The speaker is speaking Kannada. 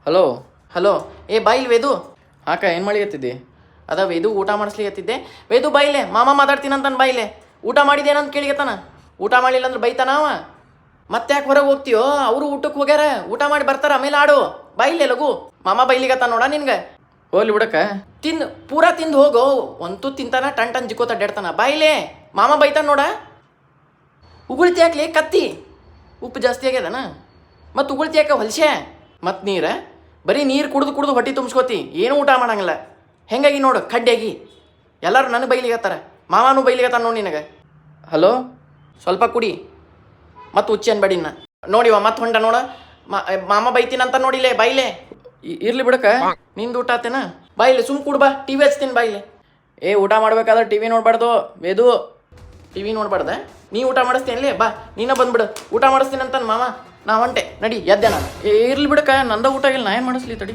ಹಲೋ ಹಲೋ ಏ ಬಾಯಿಲ್ ವೇದು ಹಾಕ ಏನು ಮಾಡ್ಲಿಕತ್ತಿದ್ದಿ ಅದ ವೇದು ಊಟ ಮಾಡಿಸ್ಲಿಕತ್ತಿದ್ದೆ. ವೇದು ಬಾಯಿಲೆ ಮಾಮ ಮಾತಾಡ್ತೀನಂತಾನೆ ಬಾಯಿಲೆ. ಊಟ ಮಾಡಿದೇನಂತ ಕೇಳಿಗತ್ತಾನ. ಊಟ ಮಾಡಿಲ್ಲ ಅಂದ್ರೆ ಬೈತಾನ ಅವ. ಮತ್ತೆ ಯಾಕೆ ಹೊರಗೆ ಹೋಗ್ತೀಯೋ? ಅವರು ಊಟಕ್ಕೆ ಹೋಗ್ಯಾರ, ಊಟ ಮಾಡಿ ಬರ್ತಾರ, ಆಮೇಲೆ ಆಡು. ಬಾಯಿಲೆ ಲಘು, ಮಾಮ ಬೈಲಿಗತ್ತಾನ ನೋಡ ನಿನ್ಗೆ. ಹೋಗ್ಲಿ ಬಿಡಕ್ಕ, ತಿಂದು ಪೂರಾ ತಿಂದು ಹೋಗೋ. ಒಂತೂ ತಿಂತಾನ, ಟನ್ ಜಿಕ್ಕೋತ ಅಡ್ಡಾಡ್ತಾನ. ಬಾಯಿಲೆ ಮಾಮ ಬೈತಾನ ನೋಡ. ಉಗುಳ್ತಿ ಯಾಕ್ಲಿ ಕತ್ತಿ? ಉಪ್ಪು ಜಾಸ್ತಿ ಆಗ್ಯದನ? ಮತ್ತು ಉಗುಳ್ತಿ ಯಾಕೆ ಹೊಲ್ಸೆ? ಮತ್ತು ನೀರ ಬರೀ ನೀರು ಕುಡ್ದು ಹೊಟ್ಟೆ ತುಂಬಿಸ್ಕೋತಿ, ಏನೂ ಊಟ ಮಾಡಂಗಿಲ್ಲ. ಹೆಂಗಾಗಿ ನೋಡು ಕಡ್ಡಿಯಾಗಿ. ಎಲ್ಲರೂ ನನಗೆ ಬೈಲಿಗತ್ತಾರ, ಮಾಮನೂ ಬೈಲಿಗತ್ತಾನ ನೋಡಿ ನಿನಗೆ. ಹಲೋ ಸ್ವಲ್ಪ ಕುಡಿ ಮತ್ತು ಹುಚ್ಚಿ ಅನ್ಬೇಡಿ ಇನ್ನ. ನೋಡಿವ ಮತ್ತೆ ಹೊಂಡ ನೋಡ. ಮಾಮ ಬೈತೀನಂತ ನೋಡಿಲೆ ಬಾಯಿಲೆ. ಇರ್ಲಿ ಬಿಡಕ್ಕ, ನಿಂದು ಊಟ ಆತೇನ? ಬಾಯಿಲೆ ಸುಮ್ ಕುಡ್ ಬಾ, ಟಿ ವಿ ಹಚ್ತೀನಿ ಬಾಯಿಲೆ. ಏ ಊಟ ಮಾಡ್ಬೇಕಾದ್ರೆ ಟಿ ವಿ ನೋಡ್ಬಾರ್ದು ವೇದು. ಟಿ ವಿ ನೋಡ್ಬಾರ್ದ? ನೀ ಊಟ ಮಾಡಿಸ್ತೀನಿಲೇ, ಬಾ ನೀನ ಬಂದ್ಬಿಡು. ಊಟ ಮಾಡಿಸ್ತೀನಿ ಅಂತಾನೆ ಮಾಮ. ನಾ ಹೊಂಟೆ ನಡಿ, ಎದ್ದೆ ನಾನು. ಇರ್ಲಿ ಬಿಡಕ್ಕ, ನಂದ ಊಟ ಆಗಿಲ್ಲ, ನಾ ಏನು ಮಾಡಿಸ್ಲಿ ತಡಿ.